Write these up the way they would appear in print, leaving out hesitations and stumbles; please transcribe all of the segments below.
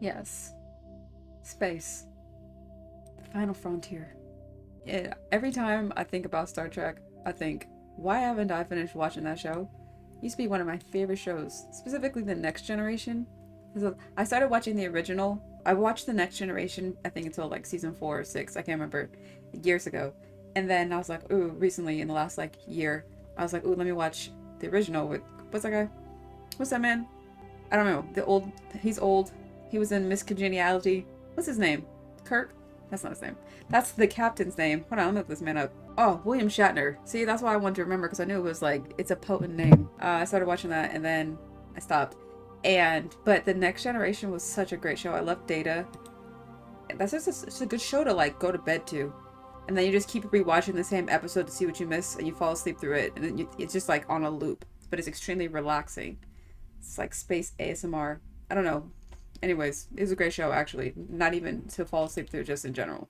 Yes. Space. The final frontier. Yeah, every time I think about Star Trek, I think, why haven't I finished watching that show? It used to be one of my favorite shows, specifically The Next Generation. So I started watching the original. I watched The Next Generation, I think until like season 4 or 6, I can't remember, years ago. And then I was like, ooh, recently in the last like year, I was like, ooh, let me watch the original with, what's that guy? What's that man? I don't know. He's old. He was in Miss Congeniality. What's his name? Kirk? That's not his name. That's the captain's name. Hold on, I'm gonna look this man up. Oh, William Shatner. See, that's why I wanted to remember, because I knew it was like, it's a potent name. I started watching that and then I stopped. But The Next Generation was such a great show. I love Data. That's just it's a good show to like go to bed to. And then you just keep rewatching the same episode to see what you miss, and you fall asleep through it. And then it's just like on a loop, but it's extremely relaxing. It's like space ASMR. I don't know. Anyways, it was a great show, actually. Not even to fall asleep through, just in general.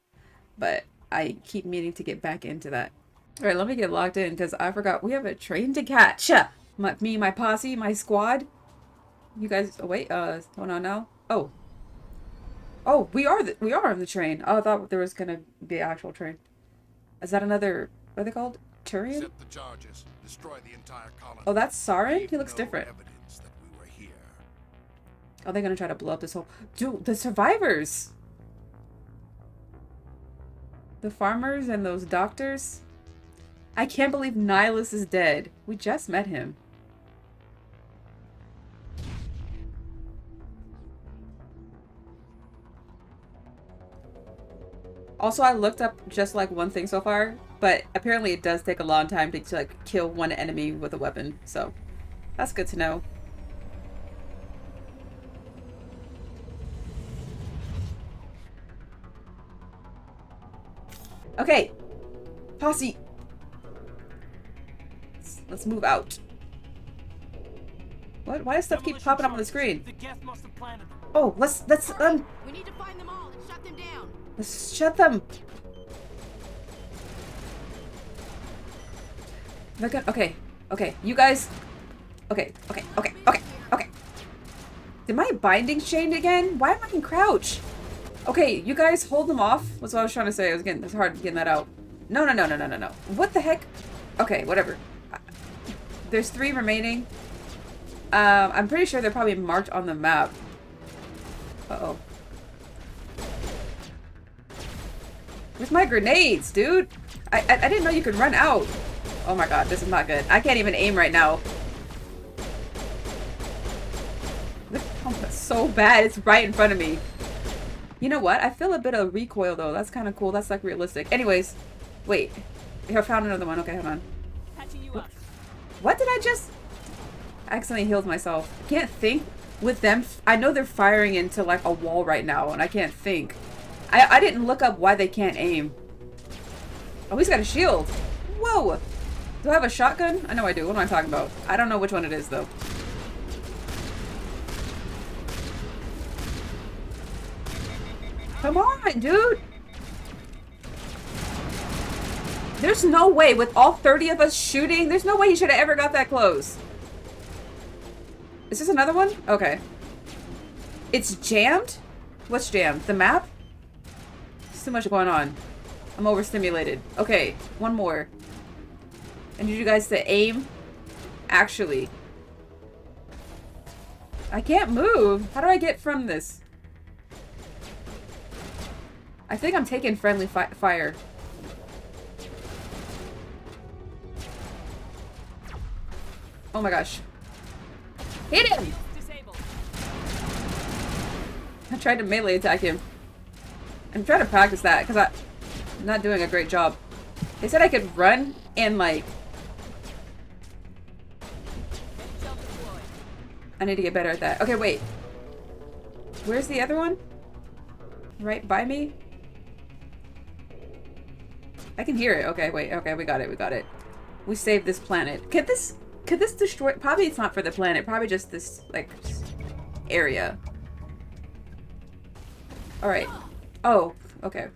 But I keep meaning to get back into that. All right, let me get logged in, because I forgot we have a train to catch. Me, my posse, my squad. You guys, oh, wait, hold on now. Oh, we are on the train. Oh, I thought there was gonna be an actual train. Is that another, what are they called? Turian? Accept the charges. Destroy the entire colony. Oh, that's Sarin? He looks No different. evidence that we were here. Are they gonna try to blow up this whole... Dude, the survivors! The farmers and those doctors? I can't believe Nihilus is dead. We just met him. Also, I looked up just like one thing so far, but apparently it does take a long time to like kill one enemy with a weapon, so that's good to know. Okay, posse. Let's move out. What? Why does stuff keep popping up on the screen? The Geth must have planted them. Oh, let's We need to find them all and shut them down. let's shut them. Look at, okay, you guys. Okay. Did my bindings change again? Why am I in crouch? Okay, you guys hold them off. That's what I was trying to say. It's hard getting that out. No. What the heck? Okay, whatever. There's 3 remaining. I'm pretty sure they're probably marked on the map. Uh-oh. Where's my grenades, dude? I didn't know you could run out. Oh my god, this is not good. I can't even aim right now. Oh, that's so bad. It's right in front of me. You know what? I feel a bit of recoil though. That's kind of cool. That's like realistic. Anyways, wait. I found another one. Okay, hold on. Patching you up. What did I just... I accidentally healed myself. I can't think with them. I know they're firing into like a wall right now and I can't think. I didn't look up why they can't aim. Oh, he's got a shield. Whoa. Do I have a shotgun? I know I do. What am I talking about? I don't know which one it is though. Come on, dude. There's no way with all 30 of us shooting. There's no way he should have ever got that close. Is this another one? Okay. It's jammed? What's jammed? The map? There's too much going on. I'm overstimulated. Okay, one more. I need you guys to aim. Actually. I can't move. How do I get from this? I think I'm taking friendly fire. Oh my gosh. Hit him! I tried to melee attack him. I'm trying to practice that because I'm not doing a great job. They said I could run and like... I need to get better at that. Okay, wait. Where's the other one? Right by me? I can hear it. Okay, wait. Okay, we got it. We saved this planet. Could this destroy... Probably it's not for the planet. Probably just this, like, area. Alright. Oh, okay.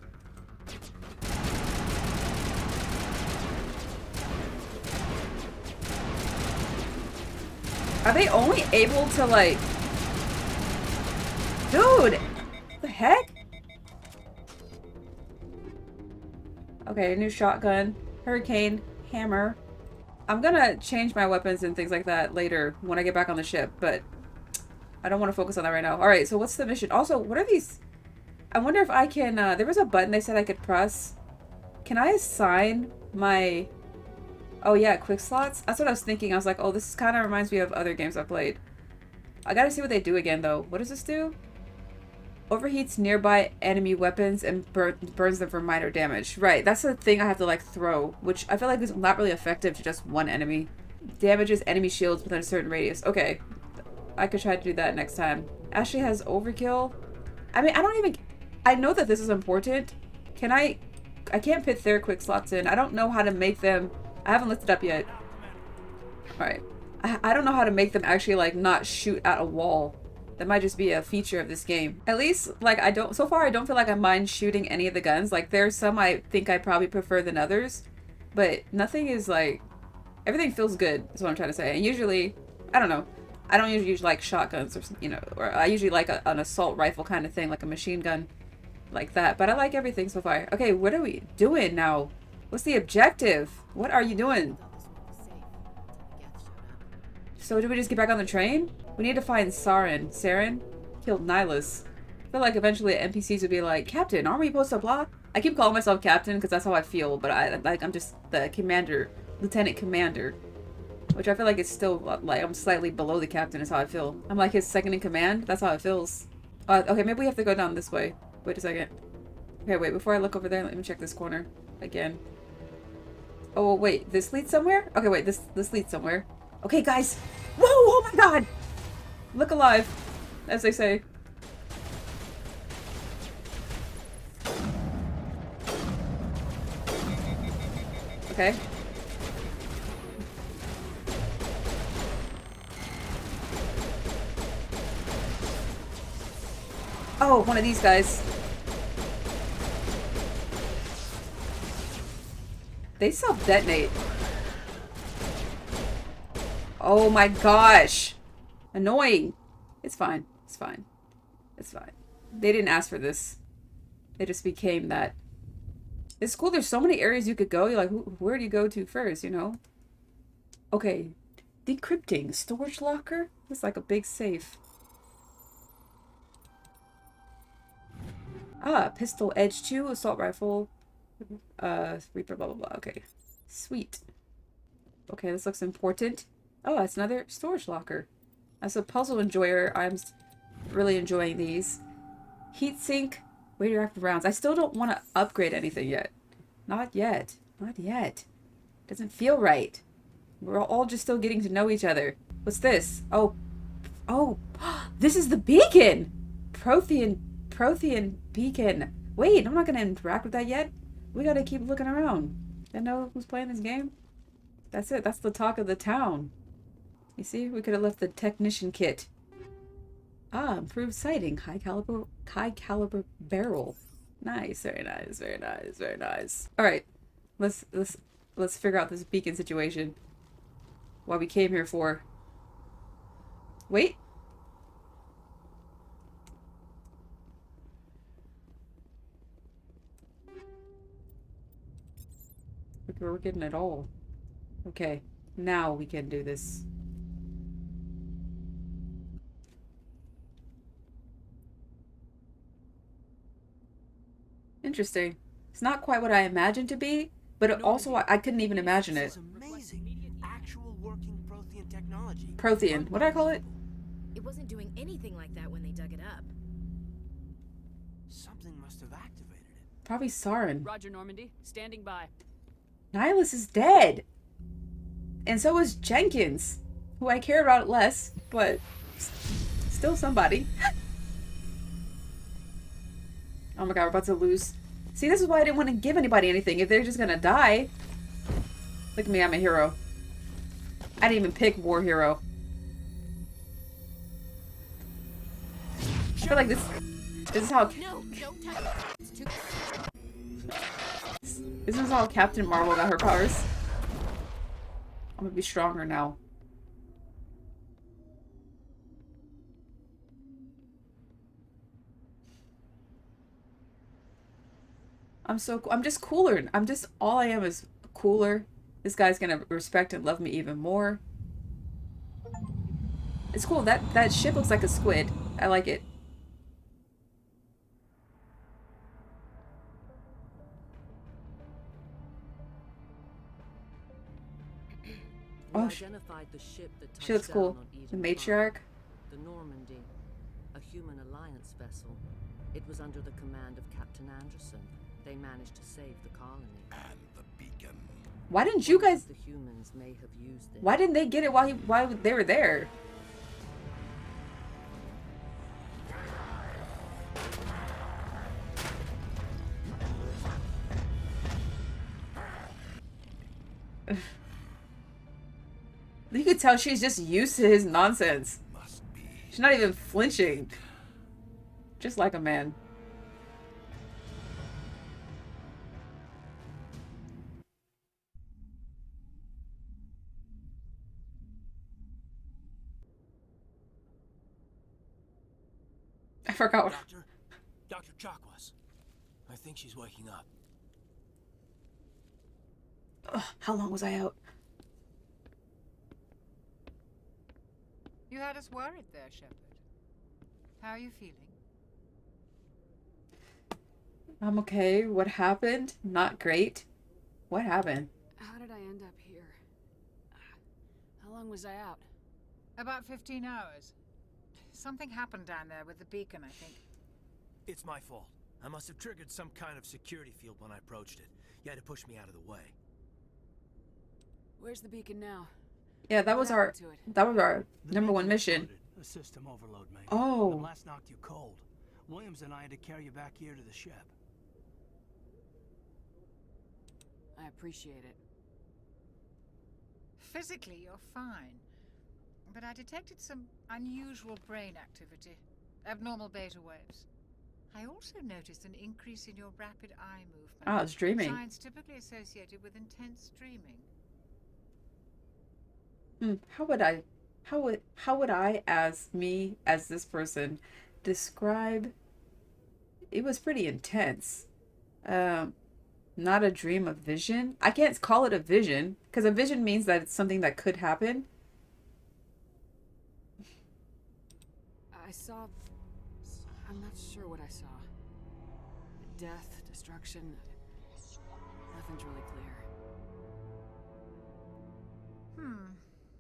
Are they only able to, like... Dude! What the heck? Okay, new shotgun, hurricane, hammer. I'm gonna change my weapons and things like that later when I get back on the ship, but I don't want to focus on that right now. Alright, so what's the mission? Also, what are these? I wonder if I can, there was a button they said I could press. Can I assign my... Oh yeah, quick slots? That's what I was thinking. I was like, oh, this kind of reminds me of other games I've played. I gotta see what they do again, though. What does this do? Overheats nearby enemy weapons and burns them for minor damage. Right, that's the thing I have to, like, throw, which I feel like is not really effective to just one enemy. Damages enemy shields within a certain radius. Okay, I could try to do that next time. Ashley has overkill. I mean, I don't even... I know that this is important. Can I can't fit their quick slots in. I don't know how to make them... I haven't looked it up yet. Alright. I don't know how to make them actually, like, not shoot at a wall. That might just be a feature of this game. At least, like, so far I don't feel like I mind shooting any of the guns. Like, there's some I think I probably prefer than others. But nothing is, like... Everything feels good, is what I'm trying to say. And usually, I don't know. I don't usually use, like, shotguns or, you know, or I usually like an assault rifle kind of thing, like a machine gun. Like that. But I like everything so far. Okay, what are we doing now? What's the objective? What are you doing? So do we just get back on the train? We need to find Saren. Saren killed Nihilus. I feel like eventually NPCs would be like, Captain, aren't we supposed to blah? I keep calling myself Captain because that's how I feel, but I'm just the commander, Lieutenant Commander. Which I feel like it's still, like, I'm slightly below the Captain is how I feel. I'm like his second in command. That's how it feels. Okay, maybe we have to go down this way. Wait a second. Okay, wait, before I look over there, let me check this corner again. Oh, wait, this leads somewhere? Okay, wait, this leads somewhere. Okay, guys. Whoa, oh my god! Look alive, as they say. Okay. Oh, one of these guys. They self-detonate. Oh my gosh. Annoying. It's fine. It's fine. It's fine. They didn't ask for this. It just became that. It's cool. There's so many areas you could go. You're like, where do you go to first, you know? Okay. Decrypting. Storage locker? It's like a big safe. Ah, pistol edge 2, assault rifle. Reaper, blah, blah, blah. Okay. Sweet. Okay, this looks important. Oh, that's another storage locker. As a puzzle enjoyer, I'm really enjoying these. Heatsink, radioactive rounds. I still don't want to upgrade anything yet. Not yet. Not yet. Doesn't feel right. We're all just still getting to know each other. What's this? Oh. Oh. This is the beacon! Prothean beacon. Wait, I'm not going to interact with that yet. We got to keep looking around. I know who's playing this game. That's it. That's the talk of the town. You see, we could have left the technician kit. Ah, improved sighting. High caliber barrel. Nice, very nice, very nice, very nice. All right, let's figure out this beacon situation. What we came here for. Wait. We're getting it all. Okay, now we can do this. Interesting. It's not quite what I imagined to be, but it also I couldn't even imagine it. Amazing. Actual working Prothean technology. Prothean. What did I call it? It wasn't doing anything like that when they dug it up. Something must have activated it. Probably Saren. Roger, Normandy. Standing by. Nihilus is dead. And so is Jenkins, who I care about less, but still somebody. Oh my god, we're about to lose. See, this is why I didn't want to give anybody anything. If they're just gonna die. Look at me, I'm a hero. I didn't even pick war hero. I feel like this is how... No, don't touch it. It's too... This is how Captain Marvel got her powers. I'm gonna be stronger now. I'm so I'm just cooler. I'm just all I am is cooler. This guy's gonna respect and love me even more. It's cool. That ship looks like a squid. I like it. We Oh, identified the ship that she looks touched cool. down on The Eden matriarch. Prime, the Normandy, a human alliance vessel. It was under the command of Captain Anderson. They managed to save the colony. And the beacon. Why didn't you guys? The humans may have used it. Why didn't they get it while they were there? You could tell she's just used to his nonsense. Must be. She's not even flinching. Just like a man. I forgot. Doctor? Dr. Chakwas. I think she's waking up. Ugh, how long was I out? You had us worried there, Shepard. How are you feeling? I'm okay. What happened? Not great. What happened? How did I end up here? How long was I out? About 15 hours. Something happened down there with the beacon, I think. It's my fault. I must have triggered some kind of security field when I approached it. You had to push me out of the way. Where's the beacon now? Yeah, that was our The number one beacon mission. exploded. A system overload, mate. Oh. The blast knocked you cold. Williams and I had to carry you back here to the ship. I appreciate it. Physically, you're fine. But I detected some unusual brain activity. Abnormal beta waves. I also noticed an increase in your rapid eye movement. Ah, it's dreaming. Signs typically associated with intense dreaming. How would I, as this person, describe? It was pretty intense. Not a dream, a vision. I can't call it a vision because a vision means that it's something that could happen. I saw... I'm not sure what I saw. Death, destruction... Nothing's really clear.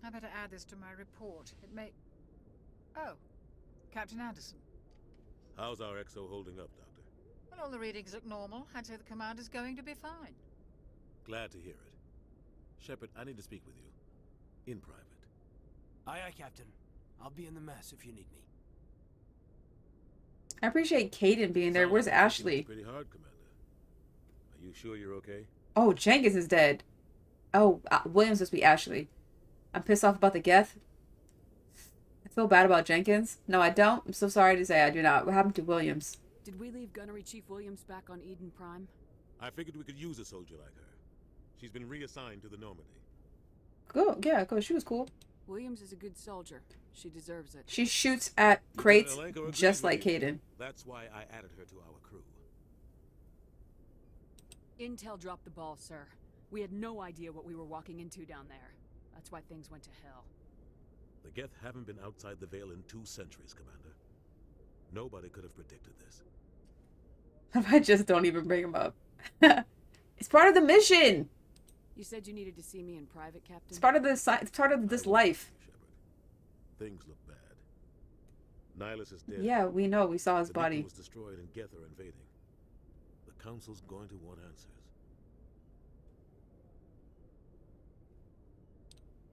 I better add this to my report. It may... Oh, Captain Anderson. How's our XO holding up, Doctor? Well, all the readings look normal. I'd say the commander's going to be fine. Glad to hear it. Shepard, I need to speak with you. In private. Aye, aye, Captain. I'll be in the mess if you need me. I appreciate Caden being there. Sounds Where's like you're Ashley? taking it pretty hard, Commander. Are you sure you're okay? Oh, Jenkins is dead. Oh, Williams must be Ashley. I'm pissed off about the Geth. I feel bad about Jenkins. No, I don't. I'm so sorry to say I do not. What happened to Williams? Did we leave Gunnery Chief Williams back on Eden Prime? I figured we could use a soldier like her. She's been reassigned to the Normandy. Go, yeah, go. She was cool. Williams is a good soldier. She deserves it. She shoots at crates Lieutenant Alenko agrees just with like you. Caden. That's why I added her to our crew. Intel dropped the ball, sir. We had no idea what we were walking into down there. That's why things went to hell. The Geth haven't been outside the Veil in 2 centuries, Commander. Nobody could have predicted this. I just don't even bring him up. It's part of the mission. You said you needed to see me in private, Captain? It's part of this. It's part of this life. Shepard. Things look bad. Nihilus is dead. Yeah, we know. We saw his The beacon body. was destroyed and Geth are invading. The Council's going to want answers.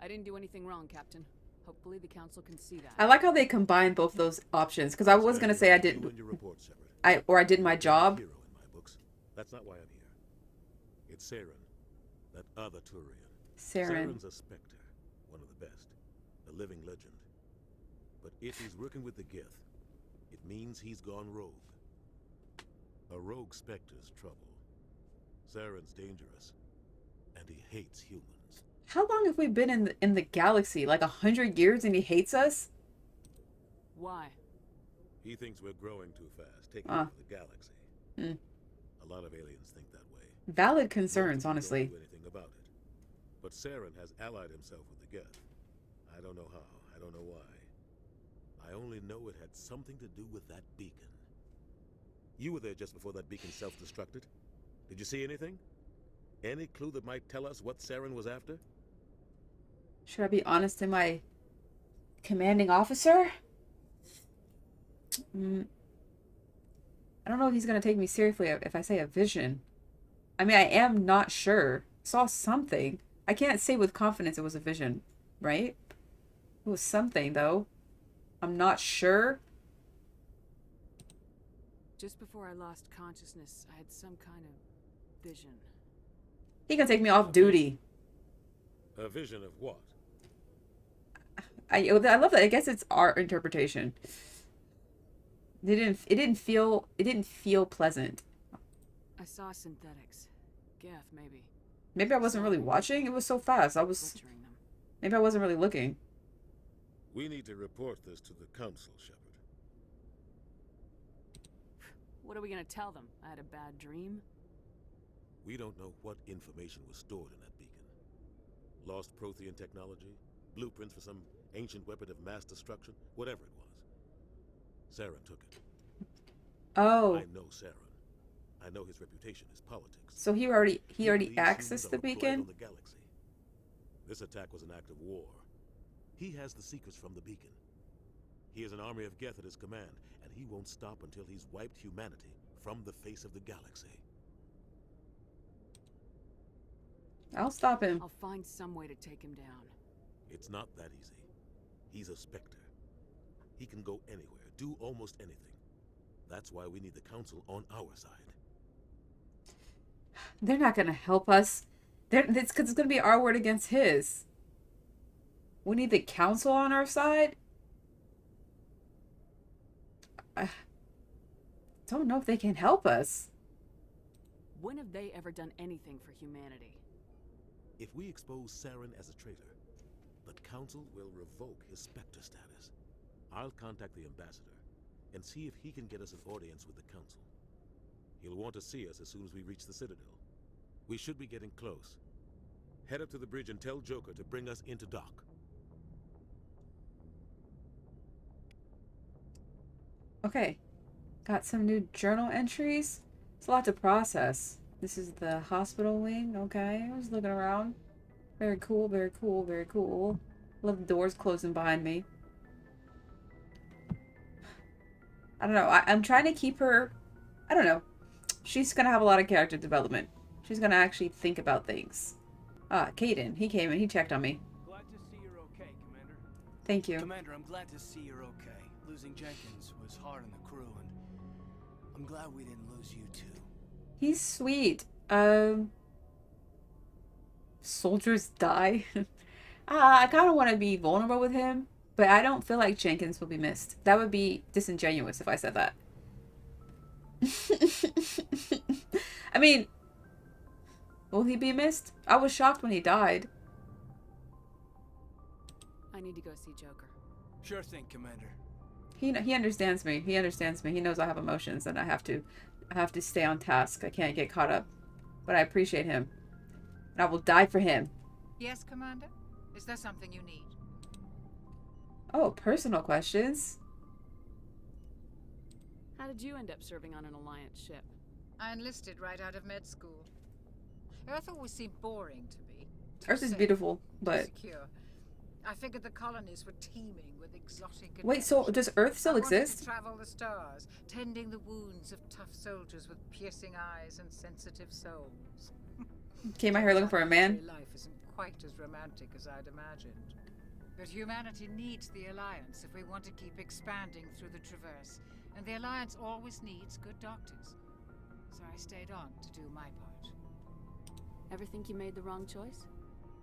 I didn't do anything wrong, Captain. Hopefully the Council can see that. I like how they combine both those options because I was gonna say I You didn't. and your report, Shepard. I did my job. Hero in my books. That's not why I'm here. It's Saren, that other Turian. Saren. Saren's a Spectre, one of the best, a living legend. But if he's working with the Geth, it means he's gone rogue. A rogue Spectre's trouble. Saren's dangerous, and he hates humans. How long have we been in the galaxy? Like 100 years, and he hates us? Why? He thinks we're growing too fast, taking Ah. over the galaxy. Hmm. A lot of aliens think that way. Valid concerns, Most people honestly. don't do anything about it. But Saren has allied himself with the Geth. I don't know how. I don't know why. I only know it had something to do with that beacon. You were there just before that beacon self-destructed. Did you see anything? Any clue that might tell us what Saren was after? Should I be honest to my commanding officer? I don't know if he's going to take me seriously if I say a vision. I mean, I am not sure. Saw something. I can't say with confidence it was a vision, right? It was something, though. I'm not sure. Just before I lost consciousness, I had some kind of vision. He can take me off duty. A vision of what? I love that. I guess it's our interpretation. It didn't feel pleasant. I saw synthetics. Geth, maybe. Maybe I wasn't really watching. It was so fast. Butchering them. Maybe I wasn't really looking. We need to report this to the council, Shepard. What are we gonna tell them? I had a bad dream? We don't know what information was stored in that beacon. Lost Prothean technology? Blueprints for some ancient weapon of mass destruction? Whatever it was. Saren took it. Oh. I know Saren. I know his reputation is politics. So he already believes accessed humans the are a blight beacon? on the galaxy. This attack was an act of war. He has the secrets from the beacon. He has an army of Geth at his command, and he won't stop until he's wiped humanity from the face of the galaxy. I'll stop him. I'll find some way to take him down. It's not that easy. He's a Spectre. He can go anywhere, do almost anything. That's why we need the council on our side. They're not gonna help us. It's because it's gonna be our word against his. We need the council on our side. I don't know if they can help us. When have they ever done anything for humanity? If we expose Saren as a traitor, the council will revoke his Spectre status. I'll contact the ambassador and see if he can get us an audience with the council. He'll want to see us as soon as we reach the Citadel. We should be getting close. Head up to the bridge and tell Joker to bring us into dock. Okay. Got some new journal entries. It's a lot to process. This is the hospital wing. Okay. I was looking around. Very cool, very cool, very cool. Love the doors closing behind me. I don't know. I'm trying to keep her... I don't know. She's going to have a lot of character development. She's going to actually think about things. Ah, Caden. He came and he checked on me. Glad to see you're okay, Commander. Thank you. Commander, I'm glad to see you're okay. Losing Jenkins was hard on the crew, and I'm glad we didn't lose you too. He's sweet. Soldiers die. I kind of want to be vulnerable with him, but I don't feel like Jenkins will be missed. That would be disingenuous if I said that. I mean, will he be missed? I was shocked when he died. I need to go see Joker. Sure thing, Commander. He understands me. He understands me. He knows I have emotions and I have to stay on task. I can't get caught up. But I appreciate him. And I will die for him. Yes, Commander? Is there something you need? Oh, personal questions. How did you end up serving on an Alliance ship? I enlisted right out of med school. Earth always seemed boring to me. Too Earth is safe, beautiful, too but... secure. I figured the colonies were teeming with exotic Wait, so adventures. does Earth still I wanted exist? to travel the stars, tending the wounds of tough soldiers with piercing eyes and sensitive souls. Came out here looking for a man? Life isn't quite as romantic as I'd imagined. But humanity needs the Alliance if we want to keep expanding through the Traverse. And the Alliance always needs good doctors. So I stayed on to do my part. Ever think you made the wrong choice?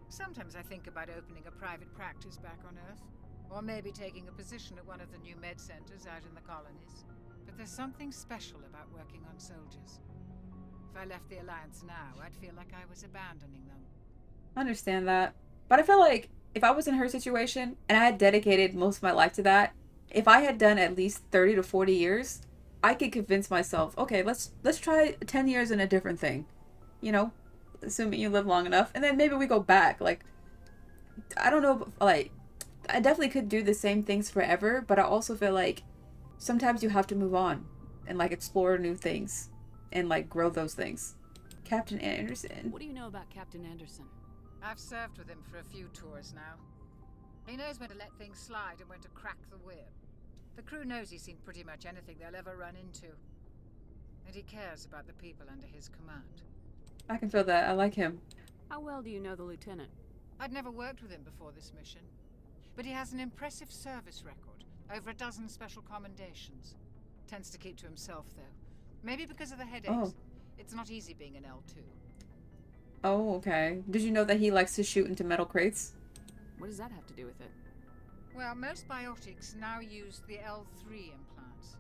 Sometimes I think about opening a private practice back on Earth. Or maybe taking a position at one of the new med centers out in the colonies. But there's something special about working on soldiers. If I left the Alliance now, I'd feel like I was abandoning them. I understand that. But I feel like if I was in her situation and I had dedicated most of my life to that, if I had done at least 30 to 40 years, I could convince myself, okay, let's try 10 years in a different thing, you know, assuming you live long enough, and then maybe we go back. Like, I don't know, like, I definitely could do the same things forever, but I also feel like sometimes you have to move on and like explore new things and like grow those things. Captain Anderson. What do you know about Captain Anderson? I've served with him for a few tours now. He knows when to let things slide and when to crack the whip. The crew knows he's seen pretty much anything they'll ever run into. And he cares about the people under his command. I can feel that. I like him. How well do you know the lieutenant? I'd never worked with him before this mission. But he has an impressive service record. Over a dozen special commendations. Tends to keep to himself, though. Maybe because of the headaches. Oh. It's not easy being an L2. Oh, okay. Did you know that he likes to shoot into metal crates? What does that have to do with it? Well, most biotics now use the L3 implants.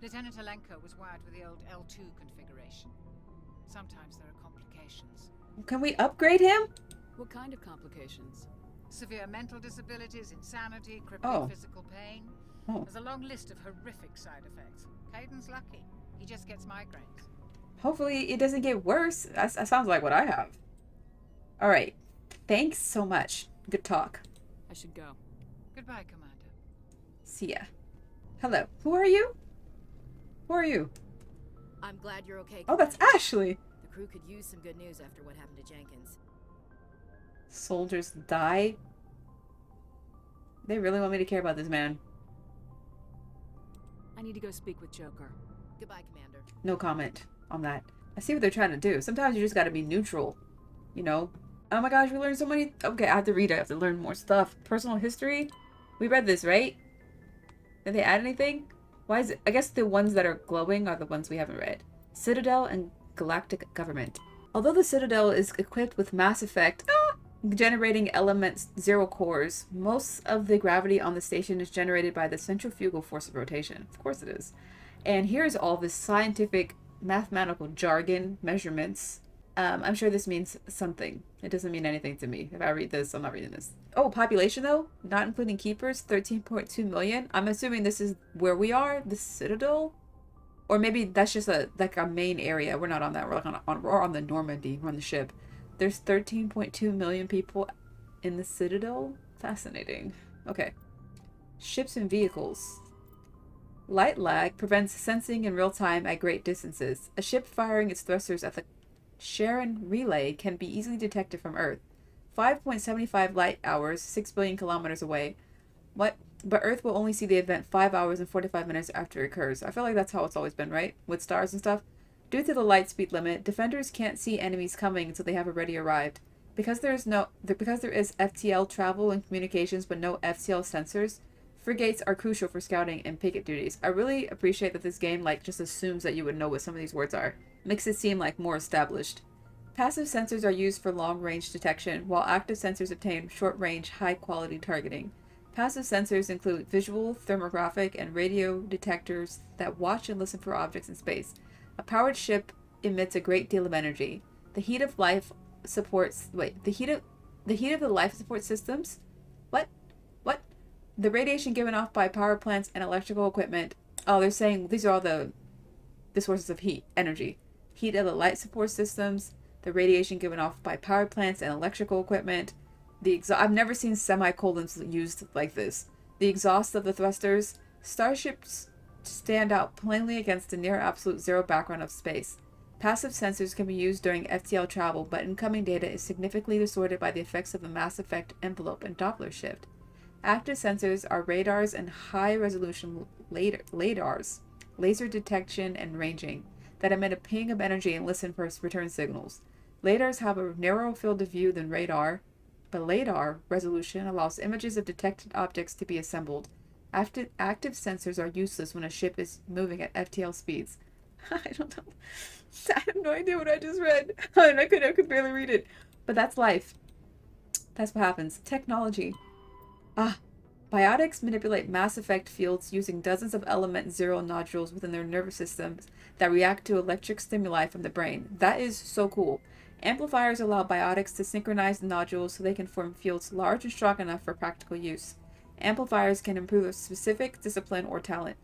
Lieutenant Alenko was wired with the old L2 configuration. Sometimes there are complications. Can we upgrade him? What kind of complications? Severe mental disabilities, insanity, crippling physical pain. Oh. There's a long list of horrific side effects. Caden's lucky. He just gets migraines. Hopefully it doesn't get worse. That sounds like what I have. Alright. Thanks so much. Good talk. I should go. Goodbye, Commander. See ya. Hello. Who are you? Who are you? I'm glad you're okay. Oh, that's Commander. Ashley. The crew could use some good news after what happened to Jenkins. Soldiers die? They really want me to care about this man. I need to go speak with Joker. Goodbye, Commander. No comment on that. I see what they're trying to do. Sometimes you just gotta be neutral. You know? Oh my gosh, we learned so many... Okay, I have to read it. I have to learn more stuff. Personal history? We read this, right? Did they add anything? Why is it... I guess the ones that are glowing are the ones we haven't read. Citadel and Galactic Government. Although the Citadel is equipped with Mass Effect... generating elements 0 cores, most of the gravity on the station is generated by the centrifugal force of rotation. Of course it is. And here's all this scientific mathematical jargon measurements. I'm sure this means something. It doesn't mean anything to me. If I read this, I'm not reading this. Oh, population though, not including keepers, 13.2 million. I'm assuming this is where we are, the Citadel, or maybe that's just a main area. We're not on that. We're like we're on the Normandy. We're on the ship. There's 13.2 million people in the Citadel. Fascinating. Okay. Ships and vehicles. Light lag prevents sensing in real time at great distances. A ship firing its thrusters at the Sharon relay can be easily detected from Earth. 5.75 light hours, 6 billion kilometers away. What? But Earth will only see the event 5 hours and 45 minutes after it occurs. I feel like that's how it's always been, right? With stars and stuff. Due to the light speed limit, defenders can't see enemies coming until they have already arrived. Because there is FTL travel and communications but no FTL sensors, frigates are crucial for scouting and picket duties. I really appreciate that this game just assumes that you would know what some of these words are. Makes it seem like more established. Passive sensors are used for long-range detection, while active sensors obtain short-range, high-quality targeting. Passive sensors include visual, thermographic, and radio detectors that watch and listen for objects in space. A powered ship emits a great deal of energy. The heat of the life support systems? What? The radiation given off by power plants and electrical equipment. Oh, they're saying these are all the sources of energy. Heat of the light support systems, the radiation given off by power plants and electrical equipment. I've never seen semicolons used like this. The exhaust of the thrusters. Starships stand out plainly against the near absolute zero background of space. Passive sensors can be used during FTL travel, but incoming data is significantly distorted by the effects of the Mass Effect envelope and Doppler shift. Active sensors are radars and high-resolution LADARs, laser detection and ranging, that emit a ping of energy and listen for return signals. LADARs have a narrower field of view than radar, but LADAR resolution allows images of detected objects to be assembled. Active sensors are useless when a ship is moving at FTL speeds. I don't know. I have no idea what I just read. And I could barely read it. But that's life. That's what happens. Technology. Biotics manipulate Mass Effect fields using dozens of element 0 nodules within their nervous systems that react to electric stimuli from the brain. That is so cool. Amplifiers allow biotics to synchronize the nodules so they can form fields large and strong enough for practical use. Amplifiers can improve a specific discipline or talent.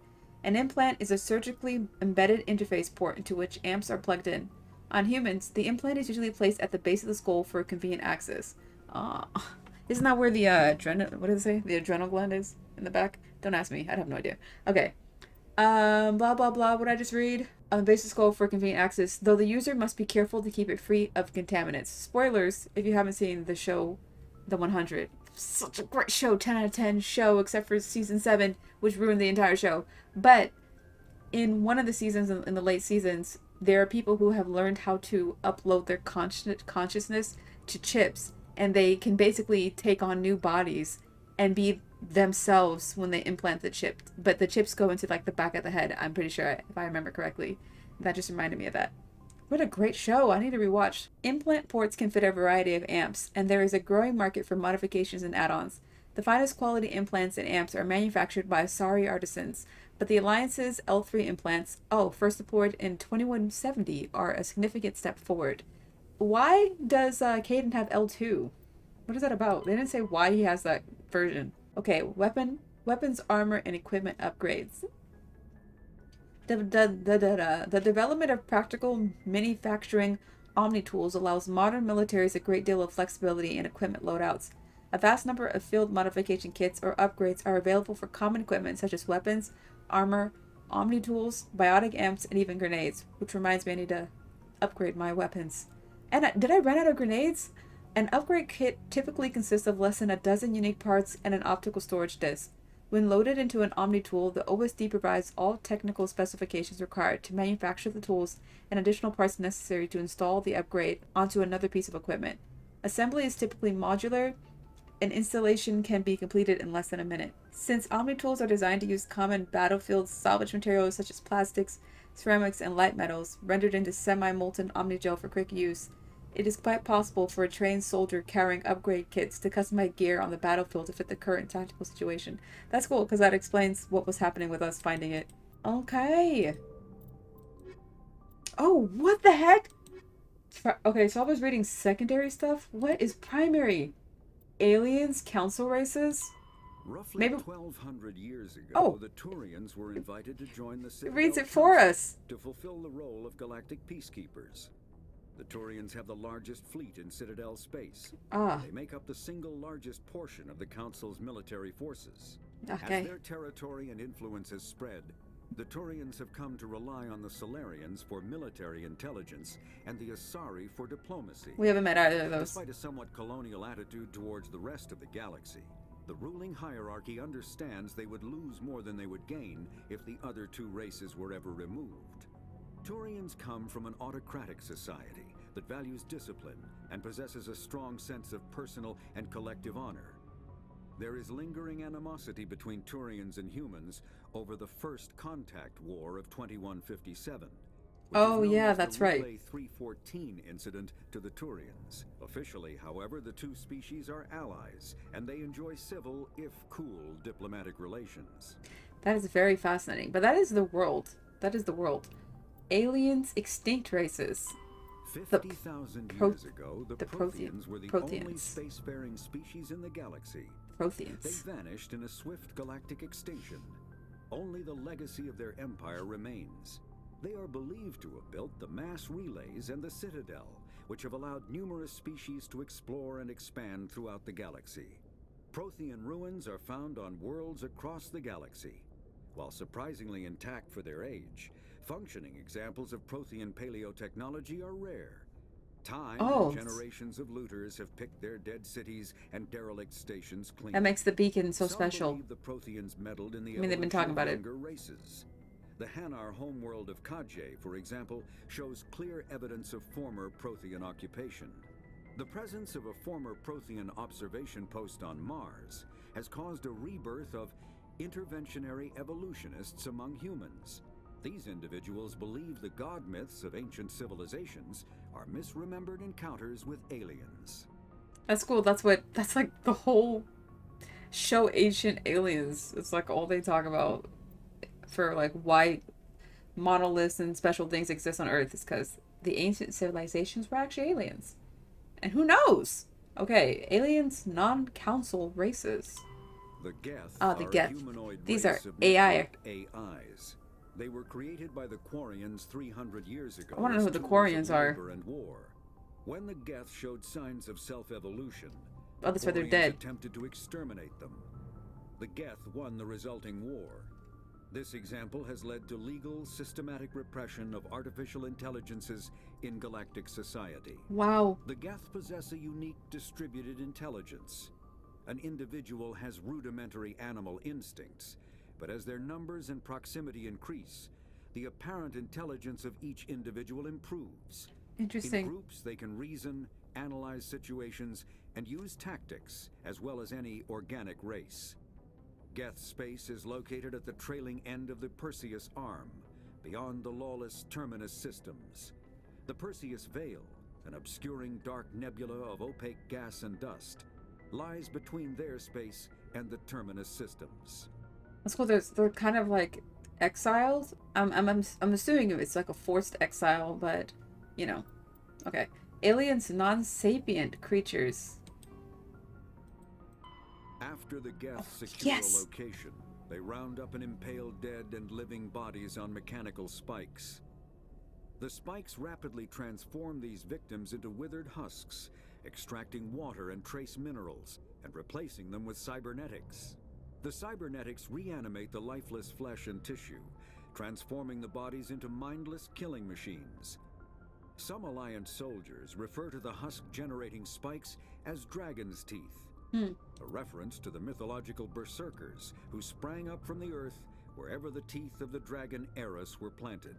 An implant is a surgically embedded interface port into which amps are plugged in. On humans, the implant is usually placed at the base of the skull for convenient access. Ah, isn't that where the what did it say? The adrenal gland is in the back? Don't ask me. I have no idea. Okay. Blah blah blah. What did I just read? On the base of the skull for convenient access, though the user must be careful to keep it free of contaminants. Spoilers if you haven't seen the show, The 100. Such a great show, 10 out of 10 show, except for season 7, which ruined the entire show. But in one of the seasons, in the late seasons, there are people who have learned how to upload their consciousness to chips, and they can basically take on new bodies and be themselves when they implant the chip. But the chips go into like the back of the head, I'm pretty sure, if I remember correctly. That just reminded me of that. What a great show. I need to rewatch. Implant ports can fit a variety of amps, and there is a growing market for modifications and add-ons. The finest quality implants and amps are manufactured by Asari artisans, but the Alliance's L3 implants, first deployed in 2170, are a significant step forward. Why does Caden have L2? What is that about? They didn't say why he has that version. Okay, weapons, armor, and equipment upgrades. The development of practical manufacturing omni-tools allows modern militaries a great deal of flexibility in equipment loadouts. A vast number of field modification kits or upgrades are available for common equipment such as weapons, armor, omni-tools, biotic amps, and even grenades. Which reminds me, I need to upgrade my weapons. And did I run out of grenades? An upgrade kit typically consists of less than a dozen unique parts and an optical storage disk. When loaded into an Omni-tool, the OSD provides all technical specifications required to manufacture the tools and additional parts necessary to install the upgrade onto another piece of equipment. Assembly is typically modular, and installation can be completed in less than a minute. Since Omni-tools are designed to use common battlefield salvage materials such as plastics, ceramics, and light metals, rendered into semi-molten Omni-gel for quick use, it is quite possible for a trained soldier carrying upgrade kits to customize gear on the battlefield to fit the current tactical situation. That's cool, because that explains what was happening with us finding it. Okay. Oh, what the heck? Okay, so I was reading secondary stuff. What is primary? Aliens, council races? Roughly Maybe 1,200 years ago, the Turians were invited to join the Citadel It reads it for Council us. to fulfill the role of galactic peacekeepers. The Turians have the largest fleet in Citadel space. They make up the single largest portion of the Council's military forces. Okay. As their territory and influence has spread, the Turians have come to rely on the Solarians for military intelligence and the Asari for diplomacy. We haven't met either of those. Despite a somewhat colonial attitude towards the rest of the galaxy, the ruling hierarchy understands they would lose more than they would gain if the other two races were ever removed. Turians come from an autocratic society that values discipline and possesses a strong sense of personal and collective honor. There is lingering animosity between Turians and humans over the First Contact War of 2157. Oh yeah, that's right. The 314 incident to the Turians. Officially, however, the two species are allies, and they enjoy civil, if cool, diplomatic relations. That is very fascinating. But that is the world. That is the world. Aliens, extinct races. 50,000 years ago, the Protheans were the only spacefaring species in the galaxy. Protheans. They vanished in a swift galactic extinction. Only the legacy of their empire remains. They are believed to have built the mass relays and the Citadel, which have allowed numerous species to explore and expand throughout the galaxy. Prothean ruins are found on worlds across the galaxy. While surprisingly intact for their age, functioning examples of Prothean paleotechnology are rare. Time and generations of looters have picked their dead cities and derelict stations clean. That makes the beacon so Some special. believe the Protheans meddled in the they've been talking about it. younger races. The Hanar homeworld of Kaje, for example, shows clear evidence of former Prothean occupation. The presence of a former Prothean observation post on Mars has caused a rebirth of interventionary evolutionists among humans. These individuals believe the god myths of ancient civilizations are misremembered encounters with aliens. That's cool. That's like the whole show, Ancient Aliens. It's like all they talk about for like why monoliths and special things exist on Earth is because the ancient civilizations were actually aliens. And who knows? Okay, aliens, non-council races. The Geth Oh, the are Geth. a humanoid These race are of AI. networked AIs. They were created by the Quarians 300 years ago. I wanna know as who the tools Quarians of are. labor and war. When the Geth showed signs of self-evolution, Oh, that's why they're Quarians dead. attempted to exterminate them. The Geth won the resulting war. This example has led to legal, systematic repression of artificial intelligences in galactic society. Wow. The Geth possess a unique distributed intelligence. An individual has rudimentary animal instincts, but as their numbers and proximity increase, the apparent intelligence of each individual improves. Interesting. In groups, they can reason, analyze situations, and use tactics, as well as any organic race. Geth space is located at the trailing end of the Perseus Arm, beyond the lawless Terminus systems. The Perseus Veil, an obscuring dark nebula of opaque gas and dust, lies between their space and the Terminus systems. That's cool. They're kind of like exiles. I'm assuming it's like a forced exile, but you know. Okay. Aliens, non-sapient creatures. After the Geth secure yes. a location, they round up and impale dead and living bodies on mechanical spikes. The spikes rapidly transform these victims into withered husks, extracting water and trace minerals, and replacing them with cybernetics. The cybernetics reanimate the lifeless flesh and tissue, transforming the bodies into mindless killing machines. Some Alliance soldiers refer to the husk-generating spikes as dragon's teeth, a reference to the mythological berserkers who sprang up from the earth wherever the teeth of the dragon Eris were planted.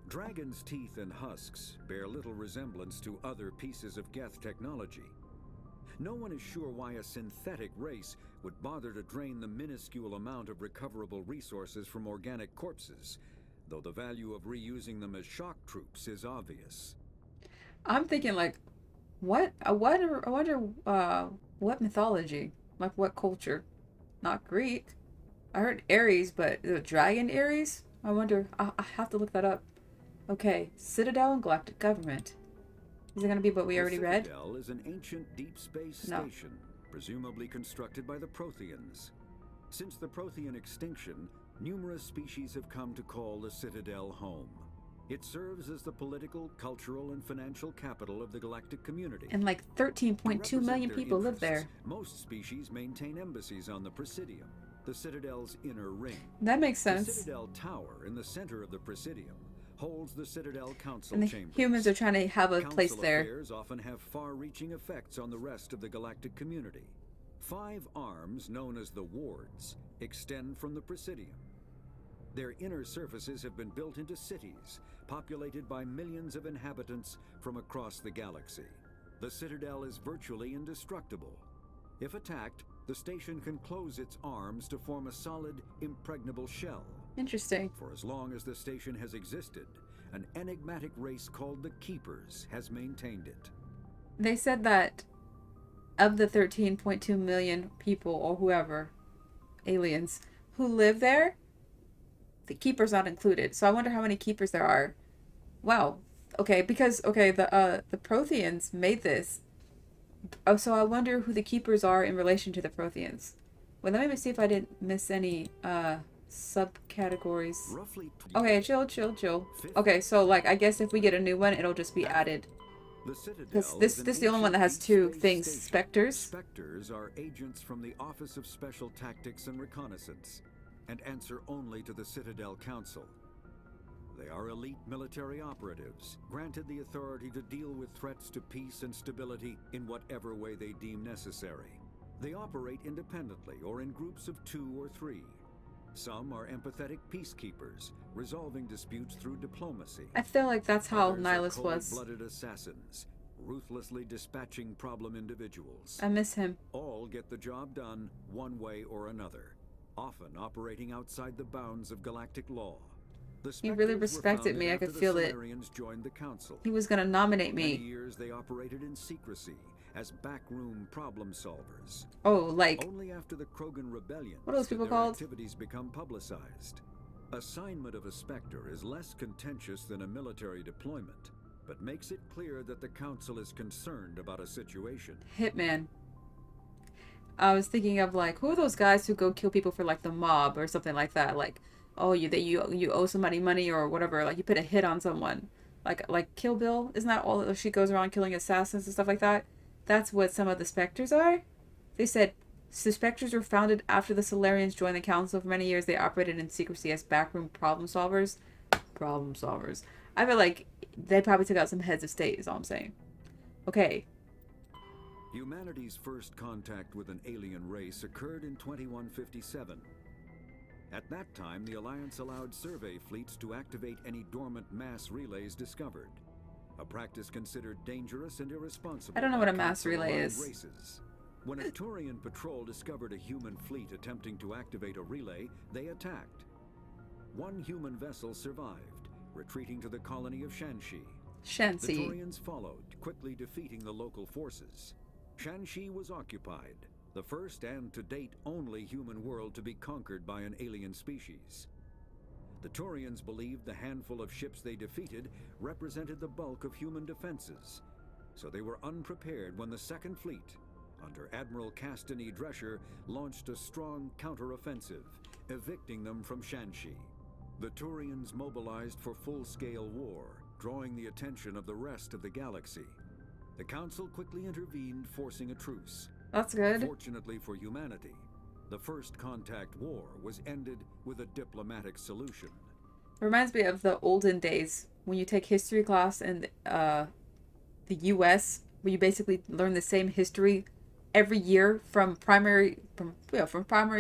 Dragon's teeth and husks bear little resemblance to other pieces of Geth technology. No one is sure why a synthetic race would bother to drain the minuscule amount of recoverable resources from organic corpses, though the value of reusing them as shock troops is obvious. I'm thinking like, what? I wonder what mythology? Like what culture? Not Greek. I heard Ares, but the dragon Ares? I wonder. I have to look that up. Okay, Citadel and Galactic Government. Is it going to be what we already read? The Citadel is an ancient deep space station, presumably constructed by the Protheans. Since the Prothean extinction, numerous species have come to call the Citadel home. It serves as the political, cultural, and financial capital of the galactic community. And like 13.2 million people live there. Most species maintain embassies on the Presidium, the Citadel's inner ring. That makes sense. The Citadel Tower in the center of the Presidium holds the Citadel Council and the Chambers. humans are trying to have a place Council there. affairs often have far-reaching effects on the rest of the galactic community. 5 arms, known as the wards, extend from the Presidium. Their inner surfaces have been built into cities, populated by millions of inhabitants from across the galaxy. The Citadel is virtually indestructible. If attacked, the station can close its arms to form a solid, impregnable shell. Interesting. For as long as the station has existed, an enigmatic race called the Keepers has maintained it. They said that of the 13.2 million people or whoever, aliens, who live there, the Keepers not included. So I wonder how many Keepers there are. Wow. Okay, because the Protheans made this. Oh, so I wonder who the Keepers are in relation to the Protheans. Well, let me see if I didn't miss any subcategories. Okay, chill. Okay, so like I guess if we get a new one, it'll just be added. This is the only one that has 2 things. Specters. Specters are agents from the Office of Special Tactics and Reconnaissance, and answer only to the Citadel Council. They are elite military operatives, granted the authority to deal with threats to peace and stability in whatever way they deem necessary. They operate independently or in groups of 2 or 3. Some are empathetic peacekeepers, resolving disputes through diplomacy. I feel like that's how Others Nihilus are was. cold-blooded assassins, ruthlessly dispatching problem individuals. I miss him. All get the job done one way or another, often operating outside the bounds of galactic law. He really respected me. I could feel it. Joined the council. He was gonna nominate For many me. years they operated in secrecy as backroom problem solvers. Oh, like Only after the Krogan rebellion what are those people did their called? activities become publicized. Assignment of a Spectre is less contentious than a military deployment, but makes it clear that the council is concerned about a situation. Hitman. I was thinking of like, who are those guys who go kill people for like the mob or something like that? Like, oh, you owe somebody money or whatever. Like you put a hit on someone. Like Kill Bill, isn't that all? She goes around killing assassins and stuff like that. That's what some of the specters are. They said the specters were founded after the Solarians joined the council. For many years, they operated in secrecy as backroom problem solvers. Problem solvers. I feel like they probably took out some heads of state. Is all I'm saying. Okay. Humanity's first contact with an alien race occurred in 2157. At that time, the Alliance allowed survey fleets to activate any dormant mass relays discovered, a practice considered dangerous and irresponsible. I don't know what a mass relay is. Races. When a Turian patrol discovered a human fleet attempting to activate a relay, they attacked. One human vessel survived, retreating to the colony of Shanxi. The Turians followed, quickly defeating the local forces. Shanxi was occupied, the first and to date only human world to be conquered by an alien species. The Turians believed the handful of ships they defeated represented the bulk of human defenses, so they were unprepared when the Second Fleet, under Admiral Castany Drescher, launched a strong counteroffensive, evicting them from Shanxi. The Turians mobilized for full-scale war, drawing the attention of the rest of the galaxy. The Council quickly intervened, forcing a truce. That's good. Fortunately for humanity, the First Contact War was ended with a diplomatic solution. Reminds me of the olden days when you take history class in the U.S., where you basically learn the same history every year from primary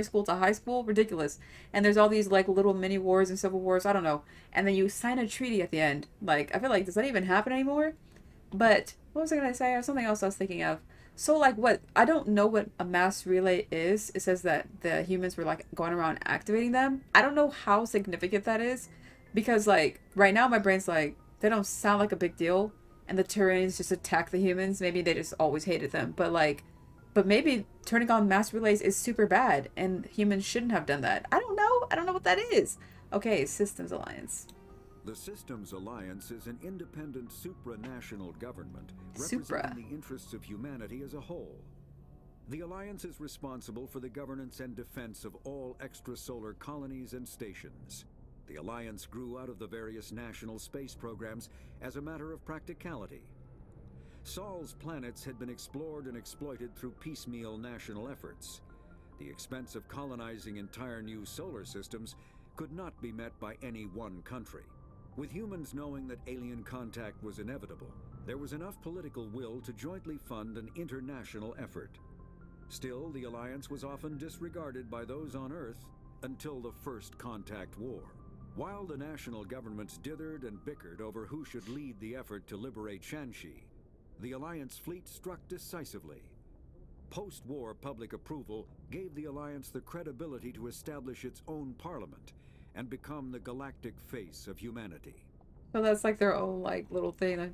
school to high school. Ridiculous. And there's all these like little mini wars and civil wars. I don't know. And then you sign a treaty at the end. Like, I feel like, does that even happen anymore? But what was I gonna say? Something else I was thinking of. So like, what, I don't know what a mass relay is. It says that the humans were like going around activating them. I don't know how significant that is, because like right now my brain's like, they don't sound like a big deal, and the Turians just attack the humans. Maybe they just always hated them, but maybe turning on mass relays is super bad and humans shouldn't have done that. I don't know what that is. Okay, Systems Alliance. The Systems Alliance is an independent supranational government representing the interests of humanity as a whole. The Alliance is responsible for the governance and defense of all extrasolar colonies and stations. The Alliance grew out of the various national space programs as a matter of practicality. Sol's planets had been explored and exploited through piecemeal national efforts. The expense of colonizing entire new solar systems could not be met by any one country. With humans knowing that alien contact was inevitable, there was enough political will to jointly fund an international effort. Still, the Alliance was often disregarded by those on Earth until the First Contact War. While the national governments dithered and bickered over who should lead the effort to liberate Shanxi, the Alliance fleet struck decisively. Post-war public approval gave the Alliance the credibility to establish its own parliament and become the galactic face of humanity. So that's like their own like little thing,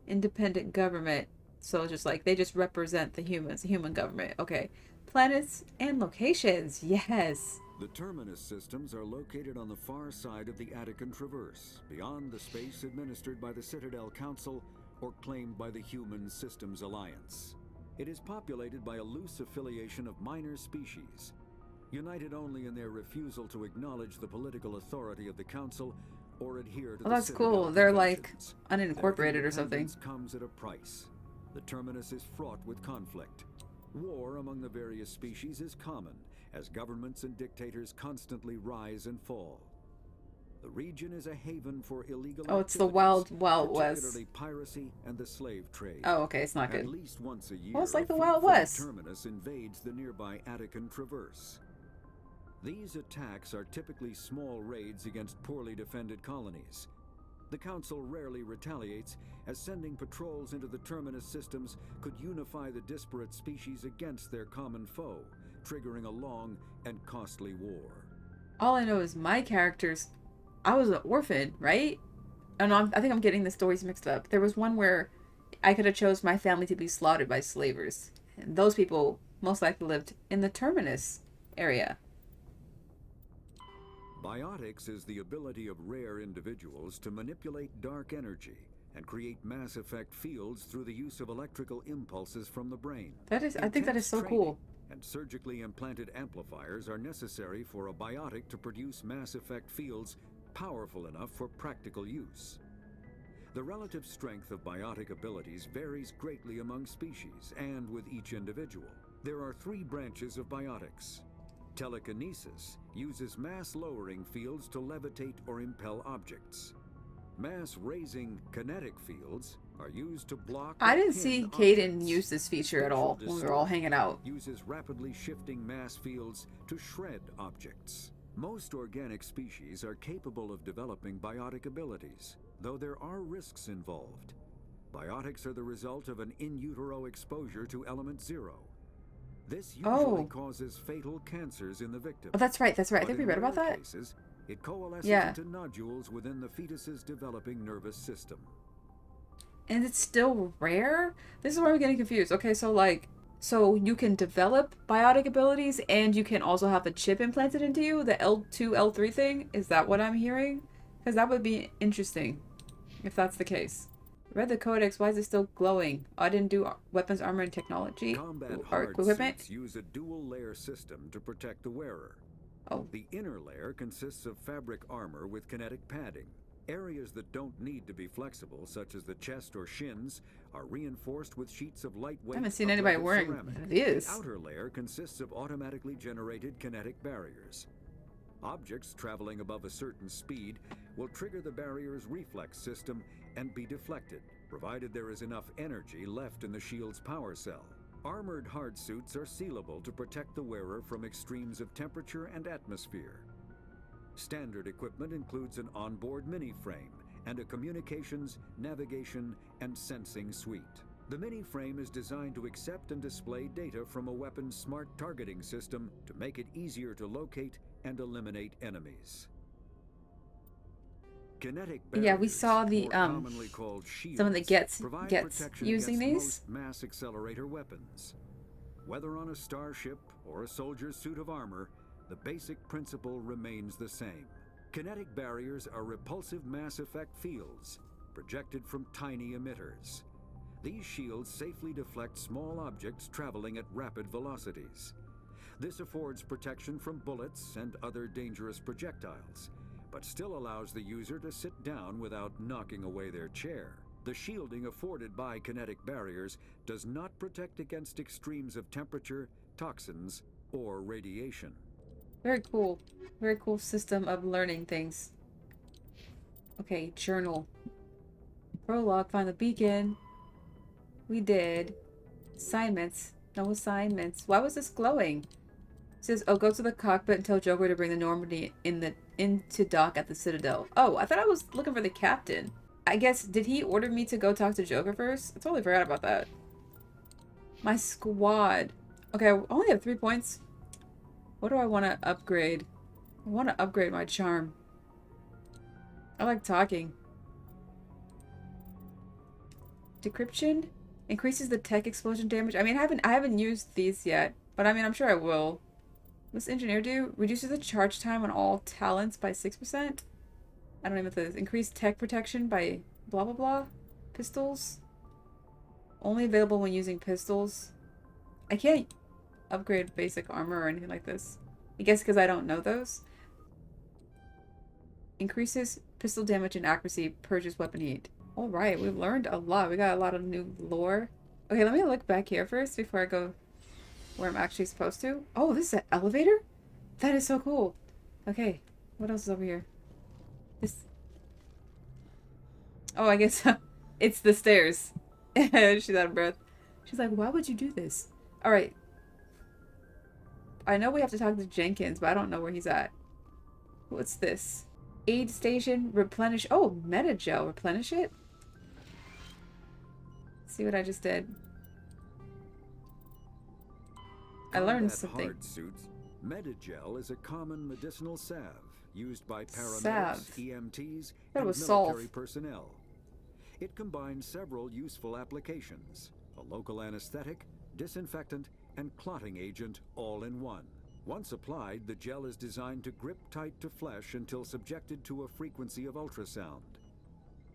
independent government. So just like they just represent the humans, the human government. Okay, planets and locations. Yes. The terminus systems are located on the far side of the Attican Traverse, beyond the space administered by the Citadel Council or claimed by the Human Systems Alliance. It is populated by a loose affiliation of minor species, united only in their refusal to acknowledge the political authority of the Council or adhere to the that's Citadel cool. They're like conventions. unincorporated or something. Independence comes at a price. The terminus is fraught with conflict. War among the various species is common, as governments and dictators constantly rise and fall. The region is a haven for illegal it's the Wild West. Particularly piracy and the slave trade. Oh, okay, it's not good. At least once a year, Well, it's like a the fleet Wild from West. Terminus invades the nearby Attican Traverse. These attacks are typically small raids against poorly defended colonies. The Council rarely retaliates, as sending patrols into the Terminus systems could unify the disparate species against their common foe, triggering a long and costly war. All I know is my characters, I was an orphan, right? And I think I'm getting the stories mixed up. There was one where I could have chose my family to be slaughtered by slavers. And those people most likely lived in the Terminus area. Biotics is the ability of rare individuals to manipulate dark energy and create mass effect fields through the use of electrical impulses from the brain. That is, I think that is so Intense training cool. And surgically implanted amplifiers are necessary for a biotic to produce mass effect fields powerful enough for practical use. The relative strength of biotic abilities varies greatly among species and with each individual. There are 3 branches of biotics. Telekinesis uses mass-lowering fields to levitate or impel objects. Mass-raising kinetic fields are used to block. I or didn't pin see objects. Caden use this feature at all Spatial when we were all distortion hanging out. uses rapidly shifting mass fields to shred objects. Most organic species are capable of developing biotic abilities, though there are risks involved. Biotics are the result of an in utero exposure to element 0. This usually causes fatal cancers in the victim. Oh, that's right, that's right. I But think we in read about rare that. cases, it coalesces Yeah. into nodules within the fetus's developing nervous system. And it's still rare? This is where I'm getting confused. Okay, so like, so you can develop biotic abilities and you can also have a chip implanted into you, the L2, L3 thing? Is that what I'm hearing? Because that would be interesting if that's the case. Read the codex, why is it still glowing? Oh, I didn't do weapons, armor, and technology. Combat Or hard equipment. suits use a dual-layer system to protect the wearer. Oh. The inner layer consists of fabric armor with kinetic padding. Areas that don't need to be flexible, such as the chest or shins, are reinforced with sheets of lightweight. I haven't seen anybody uplifted wearing ceramic. this. The outer layer consists of automatically generated kinetic barriers. Objects traveling above a certain speed will trigger the barrier's reflex system and be deflected, provided there is enough energy left in the shield's power cell. Armored hard suits are sealable to protect the wearer from extremes of temperature and atmosphere. Standard equipment includes an onboard mini-frame and a communications, navigation, and sensing suite. The mini-frame is designed to accept and display data from a weapon's smart targeting system to make it easier to locate and eliminate enemies. Kinetic Yeah, we barriers, saw the, more commonly called shields, some of the gets provide protection using against these. most mass accelerator weapons. Whether on a starship or a soldier's suit of armor, the basic principle remains the same. Kinetic barriers are repulsive mass effect fields, projected from tiny emitters. These shields safely deflect small objects traveling at rapid velocities. This affords protection from bullets and other dangerous projectiles, but still allows the user to sit down without knocking away their chair. The shielding afforded by kinetic barriers does not protect against extremes of temperature, toxins, or radiation. Very cool. Very cool system of learning things. Okay, journal. Prologue, find the beacon. We did. Assignments. No assignments. Why was this glowing? It says, oh, go to the cockpit and tell Joker to bring the Normandy into dock at the Citadel. Oh, I thought I was looking for the captain. I guess, did he order me to go talk to Joker first? I totally forgot about that. My squad. Okay, I only have 3 points. What do I want to upgrade? I want to upgrade my charm. I like talking. Decryption increases the tech explosion damage. I mean, I haven't used these yet, but I mean, I'm sure I will. What's engineer do? Reduces the charge time on all talents by 6%. I don't even know what this is. Increased tech protection by blah blah blah. Pistols. Only available when using pistols. I can't upgrade basic armor or anything like this. I guess because I don't know those. Increases pistol damage and accuracy, purges weapon heat. Alright, we've learned a lot. We got a lot of new lore. Okay, let me look back here first before I go where I'm actually supposed to. Oh, this is an elevator? That is so cool. Okay, what else is over here? This... Oh, I guess it's the stairs. She's out of breath. She's like, why would you do this? Alright. I know we have to talk to Jenkins, but I don't know where he's at. What's this? Aid station, replenish. Oh, metagel, replenish it? See what I just did. I learned something. Hard suits. Metagel is a common medicinal salve used by paramedics, Salve. EMTs, That and was military salve. personnel. It combines several useful applications: a local anesthetic, disinfectant, and clotting agent all in one. Once applied, the gel is designed to grip tight to flesh until subjected to a frequency of ultrasound.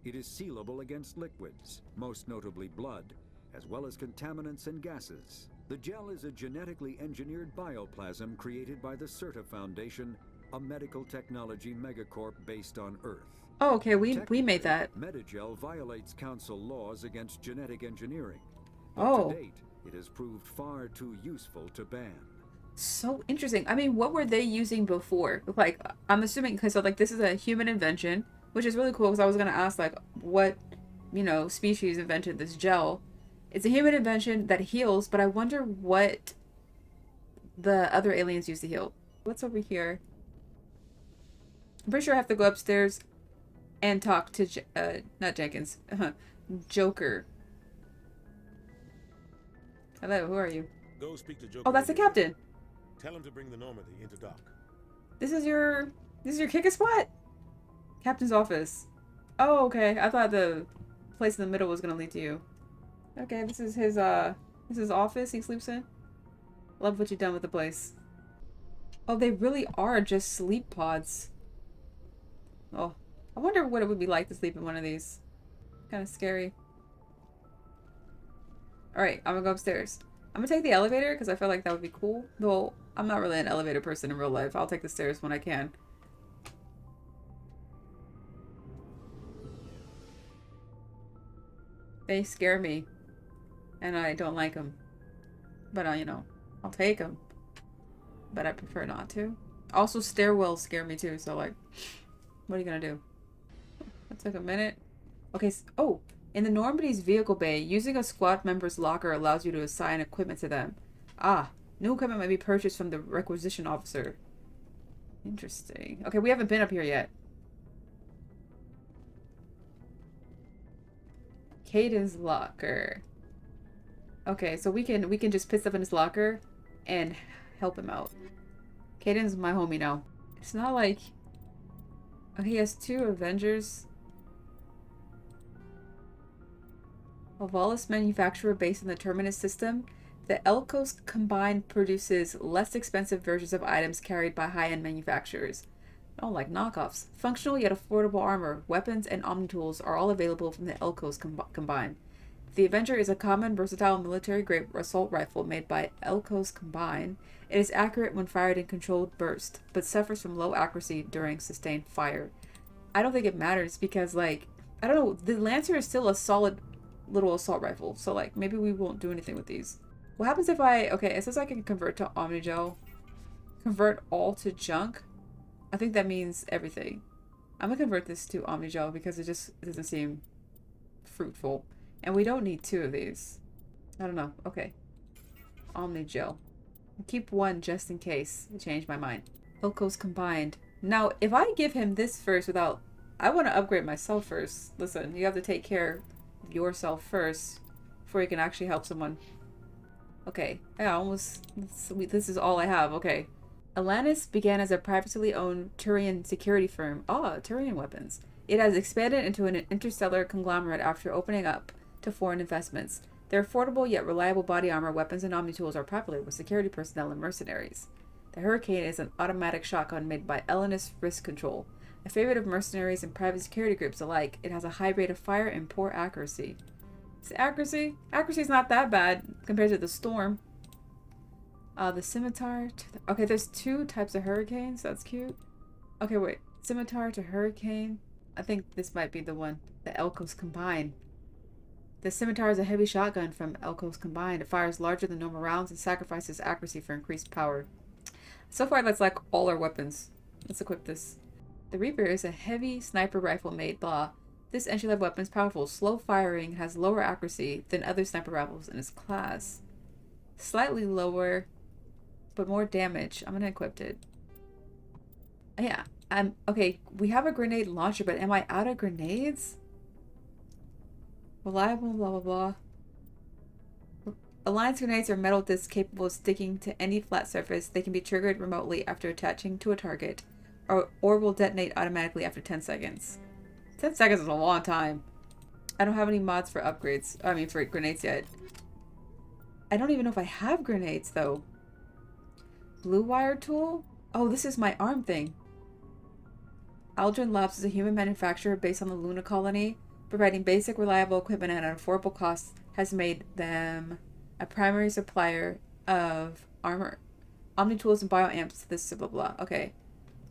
It is sealable against liquids, most notably blood, as well as contaminants and gases. The gel is a genetically engineered bioplasm created by the CERTA Foundation, a medical technology megacorp based on Earth. Oh, okay, we made that. Medigel violates council laws against genetic engineering. But Oh. to date, it has proved far too useful to ban. So interesting. I mean, what were they using before? Like, I'm assuming, because so, like, this is a human invention, which is really cool, because I was going to ask, like, what, you know, species invented this gel. It's a human invention that heals, but I wonder what the other aliens use to heal. What's over here? I'm pretty sure I have to go upstairs and talk to, not Jenkins, Joker. Hello, who are you? Go speak to Joker. Oh, that's the captain. Tell him to bring the Normandy into dock. This is your kicking spot? Captain's office. Oh, okay. I thought the place in the middle was gonna lead to you. Okay, this is his office he sleeps in. Love what you've done with the place. Oh, they really are just sleep pods. Oh, I wonder what it would be like to sleep in one of these. Kind of scary. Alright, I'm gonna go upstairs. I'm gonna take the elevator because I feel like that would be cool. Though, I'm not really an elevator person in real life. I'll take the stairs when I can. They scare me. And I don't like them. But, you know, I'll take them. But I prefer not to. Also, stairwells scare me too, so like, what are you gonna do? That took a minute. Okay, oh! In the Normandy's vehicle bay, using a squad member's locker allows you to assign equipment to them. Ah, new equipment might be purchased from the requisition officer. Interesting. Okay, we haven't been up here yet. Caden's locker. Okay, so we can just put stuff in his locker and help him out. Caden's my homie now. It's not like... Oh, he has 2 Avengers. A lawless manufacturer based in the Terminus system, the Elkos Combine produces less expensive versions of items carried by high-end manufacturers. Oh, like knockoffs. Functional yet affordable armor, weapons, and omnitools are all available from the Elkos Combine. The Avenger is a common, versatile military-grade assault rifle made by Elkos Combine. It is accurate when fired in controlled burst, but suffers from low accuracy during sustained fire. I don't think it matters because, like, I don't know, the Lancer is still a solid little assault rifle, so like maybe we won't do anything with these. What happens if okay, it says I can convert to Omnigel. Convert all to junk. I think that means everything. I'm gonna convert this to Omnigel because it doesn't seem fruitful. And we don't need 2 of these. I don't know. Okay. Omnigel. Keep 1 just in case. I changed my mind. Elkos Combined. Now, if I give him this first without... I want to upgrade myself first. Listen, you have to take care yourself first before you can actually help someone. Okay, yeah, almost. This is all I have. Okay. Atlantis began as a privately owned Turian security firm. Ah, Turian weapons. It has expanded into an interstellar conglomerate after opening up to foreign investments. Their affordable yet reliable body armor, weapons, and omnitools are popular with security personnel and mercenaries. The Hurricane is an automatic shotgun made by Ellenis Risk Control. A favorite of mercenaries and private security groups alike, it has a high rate of fire and poor accuracy. It's accuracy? Accuracy's not that bad compared to the Storm. The Scimitar... Okay, there's 2 types of Hurricanes. That's cute. Okay, wait. Scimitar to Hurricane. I think this might be the one. The Elkos Combine. The Scimitar is a heavy shotgun from Elkos Combine. It fires larger than normal rounds and sacrifices accuracy for increased power. So far, that's like all our weapons. Let's equip this. The Reaper is a heavy sniper rifle made blah. This entry-level weapon is powerful, slow firing, has lower accuracy than other sniper rifles in its class. Slightly lower, but more damage. I'm gonna equip it. Yeah, okay, we have a grenade launcher, but am I out of grenades? Reliable, blah, blah, blah. Alliance grenades are metal discs capable of sticking to any flat surface. They can be triggered remotely after attaching to a target, or will detonate automatically after 10 seconds. 10 seconds is a long time. I don't have any mods for upgrades. I mean, for grenades yet. I don't even know if I have grenades, though. Blue wire tool? Oh, this is my arm thing. Aldrin Labs is a human manufacturer based on the Luna colony. providing basic, reliable equipment at an affordable cost has made them a primary supplier of armor, omni-tools, and bioamps. This blah blah. Okay.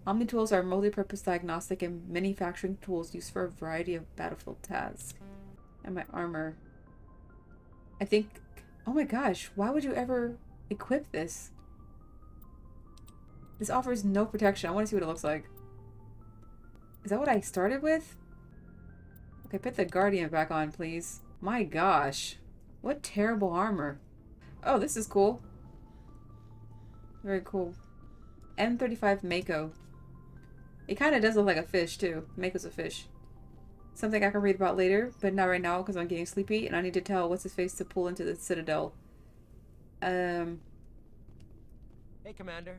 Omni-tools are multi-purpose diagnostic and manufacturing tools used for a variety of battlefield tasks. And my armor. I think... Oh my gosh, why would you ever equip this? This offers no protection. I want to see what it looks like. Is that what I started with? Okay, put the Guardian back on, please. My gosh. What terrible armor. Oh, this is cool. Very cool. M35 Mako. It kind of does look like a fish, too. Mako's a fish. Something I can read about later, but not right now because I'm getting sleepy and I need to tell what's-his-face to pull into the Citadel. Hey, Commander.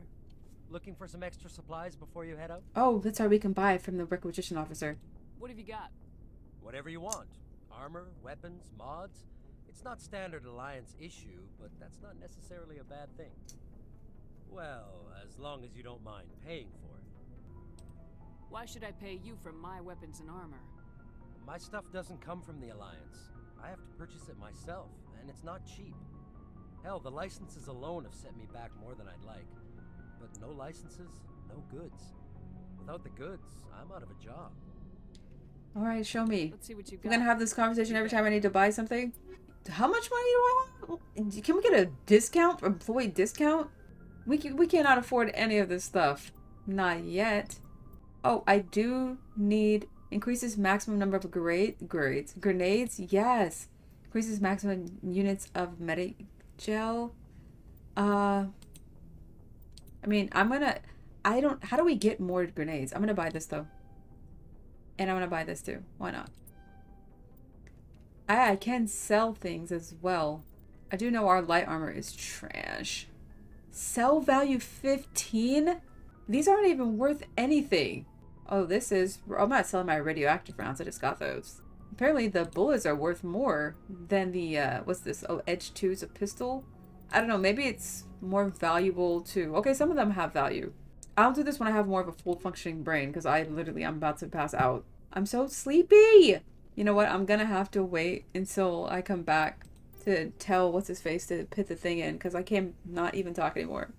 Looking for some extra supplies before you head out? Oh, that's how we can buy from the requisition officer. What have you got? Whatever you want. Armor, weapons, mods. It's not standard Alliance issue, but that's not necessarily a bad thing. Well, as long as you don't mind paying for it. Why should I pay you for my weapons and armor? My stuff doesn't come from the Alliance. I have to purchase it myself, and it's not cheap. Hell, the licenses alone have set me back more than I'd like. But no licenses, no goods. Without the goods, I'm out of a job. Alright, show me. Let's see what you got. We're gonna have this conversation every time I need to buy something. How much money do I have? Can we get a discount? Employee discount? We cannot afford any of this stuff. Not yet. Oh, I do need... Increases maximum number of grenades? Yes. Increases maximum units of medic gel. I mean, how do we get more grenades? I'm gonna buy this though. And I'm gonna buy this too. Why not? I can sell things as well. I do know our light armor is trash. Sell value 15? These aren't even worth anything. Oh, this is... I'm not selling my radioactive rounds. I just got those. Apparently the bullets are worth more than the... what's this? Oh, Edge 2 is a pistol? I don't know. Maybe it's more valuable too. Okay, some of them have value. I'll do this when I have more of a full functioning brain because I'm about to pass out. I'm so sleepy! You know what? I'm gonna have to wait until I come back to tell what's-his-face to put the thing in because I can't not even talk anymore.